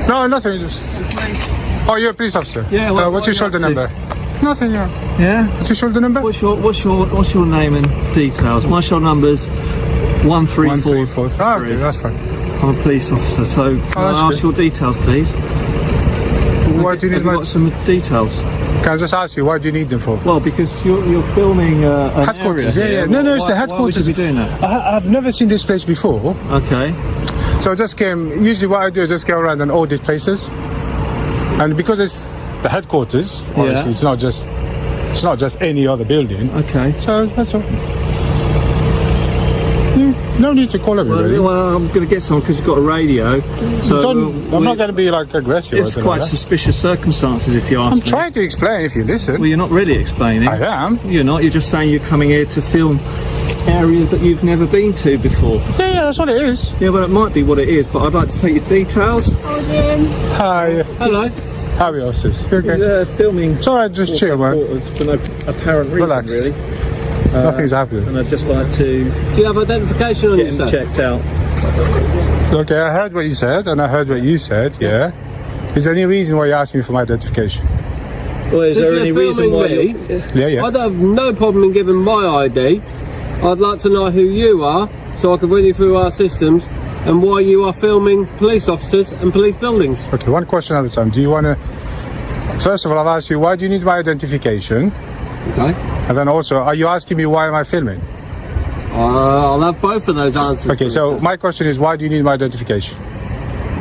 No, nothing. Just. Oh, you're a police officer. Yeah. What's your shoulder number? Nothing. Yeah. What's your shoulder number? What's your name and details? My shoulder number's 1343. Okay, that's fine. I'm a police officer, so can I ask your details, please? Why do you need Have you got some details? Can I just ask you, why do you need them for? Well, because you're filming an headquarters. area here. No, it's the headquarters. Why would you be doing that? I've never seen this place before. Okay. So I just came. Usually, what I do is just go around and audit places, and because it's the headquarters, obviously it's not just any other building. Okay. So that's all. No need to call everybody. Well, I'm going to get someone because you've got a radio. So I'm not going to be like aggressive. It's quite suspicious circumstances, if you ask me. I'm trying to explain if you listen. Well, you're not really explaining. I am. You're not. You're just saying you're coming here to film areas that you've never been to before. Yeah, that's what it is. Yeah, well, it might be what it is, but I'd like to take your details. Hi. Hello. How are you, officers? You okay? Filming. It's alright, just chill, man. For no apparent reason, Relax. really. Nothing's happening. And I'd just like to Do you have identification on get you, him sir? checked out. Okay, I heard what you said, and I heard what you said, yeah. Is there any reason why you're asking me for my identification? Well, is there any reason why me, Yeah. I don't have no problem in giving my ID. I'd like to know who you are, so I can run you through our systems, and why you are filming police officers and police buildings. Okay, one question at a time. Do you want to... First of all, I've asked you, why do you need my identification? Okay. And then also, are you asking me why am I filming? I'll have both of those answers. Okay, so my question is, why do you need my identification?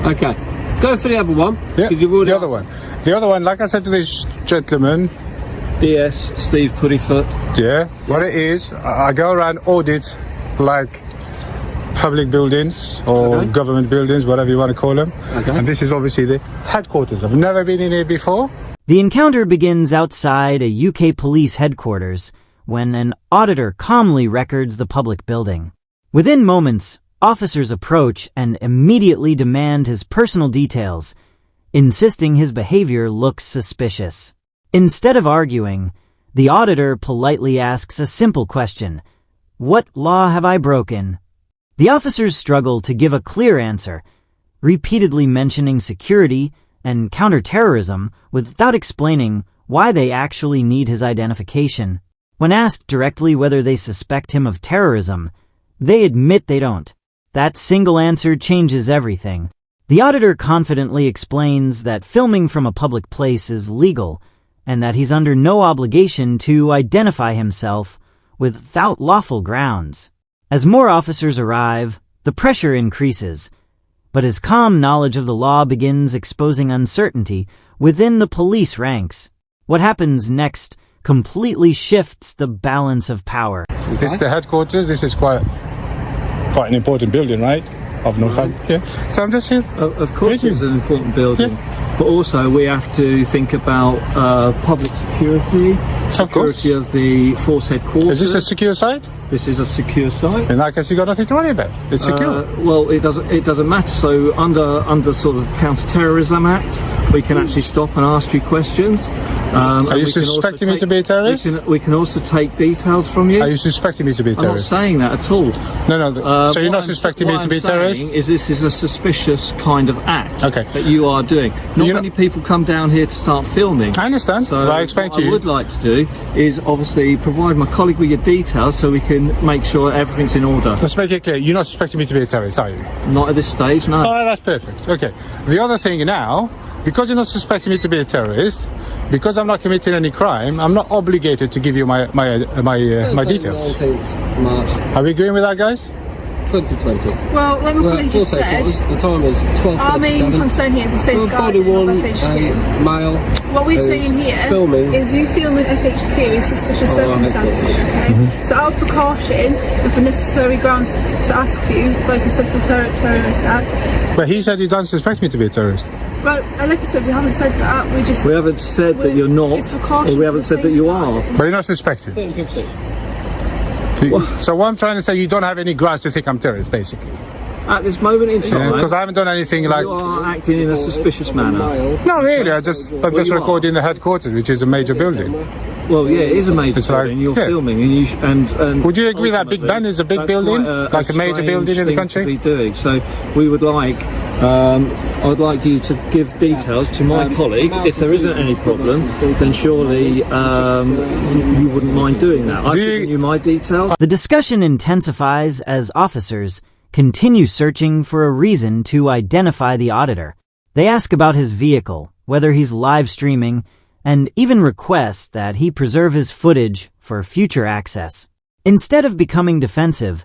Okay. Go for the other one. Yeah, 'cause you've already the other one. The other one, like I said to this gentleman, DS Steve Puttyfoot. yeah, what it is, I go around audit like public buildings or Okay. government buildings, whatever you want to call them. Okay. And this is obviously the headquarters. I've never been in here before. The encounter begins outside a UK police headquarters when an auditor calmly records the public building. Within moments, officers approach and immediately demand his personal details, insisting his behavior looks suspicious. Instead of arguing, the auditor politely asks a simple question: "What law have I broken?" The officers struggle to give a clear answer, repeatedly mentioning security and counterterrorism without explaining why they actually need his identification. When asked directly whether they suspect him of terrorism, they admit they don't. That single answer changes everything. The auditor confidently explains that filming from a public place is legal and that he's under no obligation to identify himself without lawful grounds. As more officers arrive, the pressure increases, but his calm knowledge of the law begins exposing uncertainty within the police ranks. What happens next completely shifts the balance of power. This is the headquarters. This is quite an important building, right? Of Northampton. Yeah. So I'm just here. Of course, it's an important building, but also we have to think about public security, security of the force headquarters. Is this a secure site? This is a secure site. In that case, you got nothing to worry about. It's secure. Well, it doesn't matter. So under sort of Counter-Terrorism Act, we can actually stop and ask you questions. Are you suspecting me to be a terrorist? We can also take details from you. Are you suspecting me to be a I'm not terrorist? saying that at all. No. So you're not suspecting me to be a terrorist? Is this is a suspicious kind of act that you are doing. Not many people come down here to start filming. I understand. So well, I explained to you. What I would like to do is obviously provide my colleague with your details so we can make sure everything's in order. Let's make it clear. You're not suspecting me to be a terrorist, are you? Not at this stage, no. Oh, that's perfect. Okay. The other thing now, because you're not suspecting me to be a terrorist, because I'm not committing any crime, I'm not obligated to give you my details. 19th March Are we agreeing with that, guys? 2020. Well, like my colleague just said, the time is 12:37. our main concern here is the safeguarding of FHQ. Male. What we're saying here is you filming FHQ in suspicious circumstances, okay? So out of precaution and for necessary grounds to ask you, like I said, for the Terrorist Act. But he said you don't suspect me to be a terrorist. Well, like I said, we haven't said that. We haven't said that you're not, or we haven't said that you are. But you're not suspecting. So what I'm trying to say, you don't have any grounds to think I'm terrorist, basically. At this moment in time, because I haven't done anything like. You are acting in a suspicious manner. No, really. I'm just recording the headquarters, which is a major building. Well, yeah, it is a major building. You're filming, and would you agree that Big Ben is a big building, like a major building in the country? To be doing so, we would like I'd like you to give details to my colleague. If there isn't any problem, then surely you wouldn't mind doing that. I've given you my details. The discussion intensifies as officers continue searching for a reason to identify the auditor. They ask about his vehicle, whether he's live streaming, and even request that he preserve his footage for future access. Instead of becoming defensive,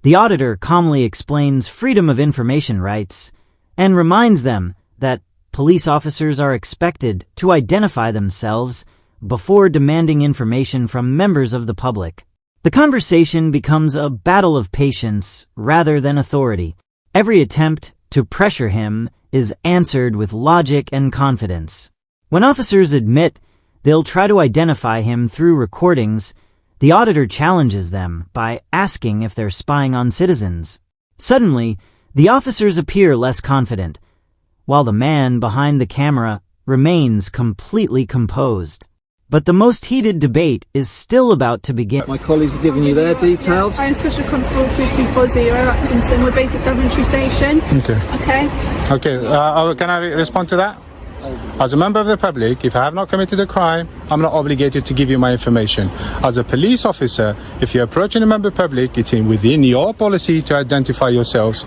the auditor calmly explains freedom of information rights and reminds them that police officers are expected to identify themselves before demanding information from members of the public. The conversation becomes a battle of patience rather than authority. Every attempt to pressure him is answered with logic and confidence. When officers admit they'll try to identify him through recordings, the auditor challenges them by asking if they're spying on citizens. Suddenly, the officers appear less confident, while the man behind the camera remains completely composed. But the most heated debate is still about to begin. My colleagues have given you their details. I'm Special Constable 340 Atkinson. We're based at Daventry Station. Okay. Can I respond to that? As a member of the public, if I have not committed a crime, I'm not obligated to give you my information. As a police officer, if you're approaching a member of the public, it's within your policy to identify yourselves,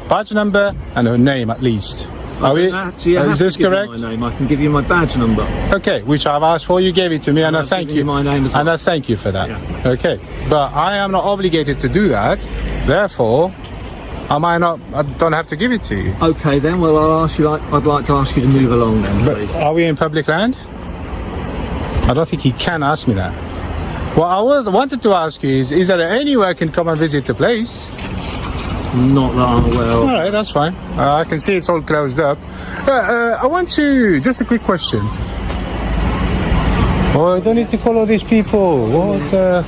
badge number and a name at least. Is this correct? My name. I can give you my badge number. Okay, which I've asked for, you gave it to me, and I thank you. My name as well. And I thank you for that. Yeah. Okay, but I am not obligated to do that. Therefore, I don't have to give it to you. Okay, then. Well, I'd like to ask you to move along then, please. Are we in public land? I don't think he can ask me that. What I wanted to ask you is there any way I can come and visit the place? Not that I'm aware of. All right, that's fine. I can see it's all closed up. I want to... Just a quick question. Oh, I don't need to call all these people. What...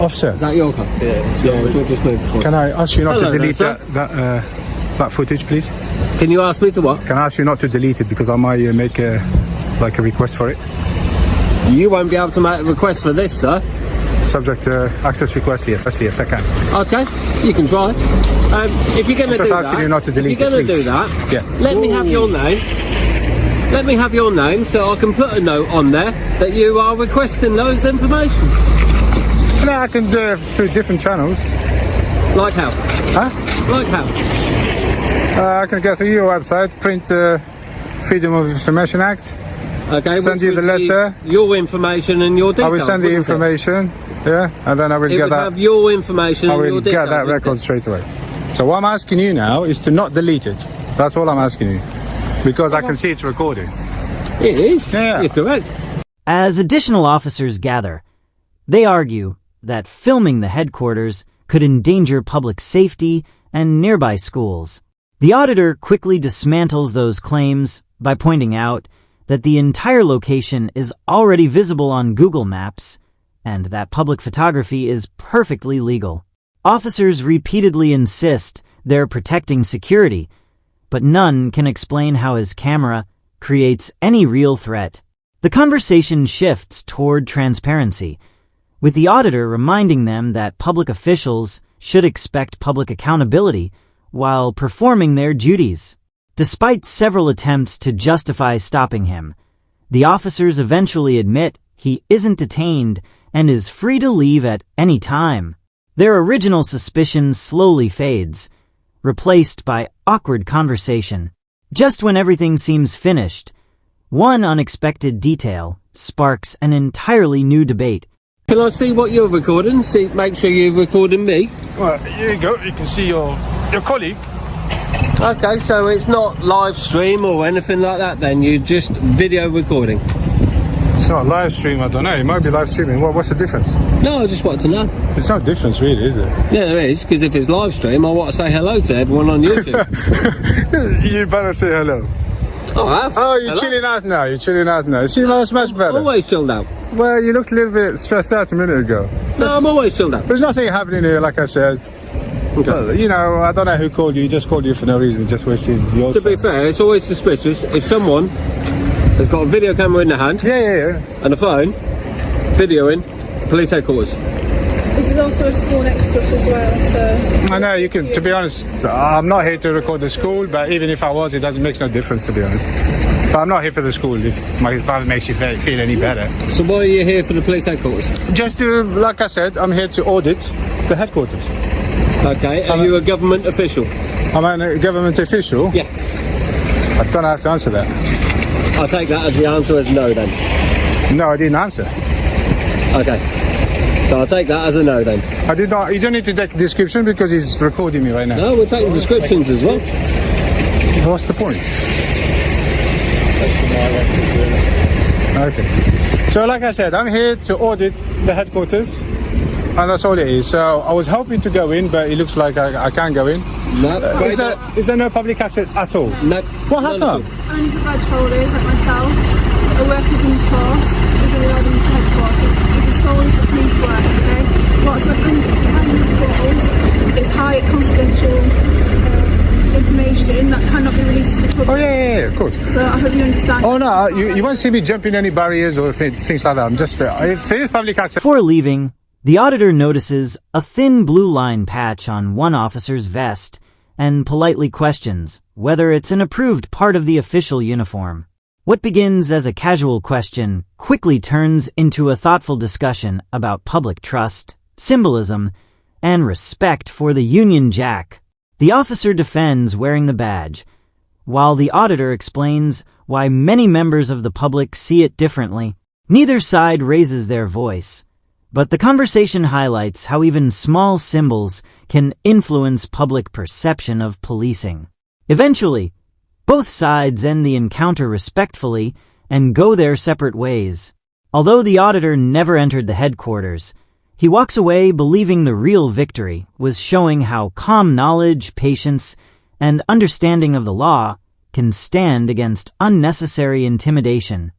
officer. Is that your car? Yeah. We'll just move forward. Can I ask you not to delete that footage, please? Can you ask me to what? Can I ask you not to delete it because I might make a request for it? You won't be able to make a request for this, sir. Subject to access request, yes, I can. Okay, you can try. If you're going to do that, asking you not to delete let me have your name. Let me have your name so I can put a note on there that you are requesting those information. No, I can do it through different channels. Like how? Huh? Like how? I can go through your website, print the Freedom of Information Act. Okay, send you the letter. Your information and your details. I will send the information, and then I will get that. Have your information and your details. I will get that record straight away. So what I'm asking you now is to not delete it. That's all I'm asking you, because I can see it's recorded. It is. Yeah. You're correct. As additional officers gather, they argue that filming the headquarters could endanger public safety and nearby schools. The auditor quickly dismantles those claims by pointing out that the entire location is already visible on Google Maps and that public photography is perfectly legal. Officers repeatedly insist they're protecting security, but none can explain how his camera creates any real threat. The conversation shifts toward transparency, with the auditor reminding them that public officials should expect public accountability while performing their duties. Despite several attempts to justify stopping him, the officers eventually admit he isn't detained and is free to leave at any time. Their original suspicion slowly fades, replaced by awkward conversation. Just when everything seems finished, one unexpected detail sparks an entirely new debate. Can I see what you're recording? Make sure you're recording me. Well, here you go. You can see your colleague. Okay, so it's not live stream or anything like that then, you're just video recording? It's not live stream, I don't know, it might be live streaming. What's the difference? No, I just wanted to know. There's no difference really, is there? Yeah, there is, because if it's live stream, I want to say hello to everyone on YouTube. You better say hello. Oh, I have. Oh, you're chilling out now, You see, that's much better. Always chilled out. Well, you looked a little bit stressed out a minute ago. No, I'm always chilled out. There's nothing happening here, like I said. Okay. Well, I don't know who called you. He just called you for no reason, just wasting your time. To be fair, it's always suspicious if someone has got a video camera in their hand and a phone videoing police headquarters. This is all also a school next to us as well, so... I know, you can, to be honest, I'm not here to record the school, but even if I was, it doesn't make no difference, to be honest. But I'm not here for the school, if it makes you feel any better. So why are you here for the police headquarters? Just to, like I said, I'm here to audit the headquarters. Okay, are you a government official? I'm a government official? Yeah. I don't have to answer that. I'll take that as the answer is no then. No, I didn't answer. Okay. So I'll take that as a no then. I did not. You don't need to take a description because he's recording me right now. No, we're taking descriptions as well. What's the point? Okay. So like I said, I'm here to audit the headquarters. And that's all it is. So I was hoping to go in, but it looks like I can't go in. No. Is there no public access at all? No. What happened? Only the badge holders, like myself, the workers in the force, is allowed in the headquarters. This is solely for police work, okay? What's behind the walls is high confidential information that cannot be released to the public. Oh yeah, of course. So I hope you understand. Oh no, you won't see me jumping any barriers or things like that. I'm just, if there is public access... Before leaving, the auditor notices a thin blue line patch on one officer's vest and politely questions whether it's an approved part of the official uniform. What begins as a casual question quickly turns into a thoughtful discussion about public trust, symbolism, and respect for the Union Jack. The officer defends wearing the badge, while the auditor explains why many members of the public see it differently. Neither side raises their voice, but the conversation highlights how even small symbols can influence public perception of policing. Eventually, both sides end the encounter respectfully and go their separate ways. Although the auditor never entered the headquarters, he walks away believing the real victory was showing how calm knowledge, patience, and understanding of the law can stand against unnecessary intimidation.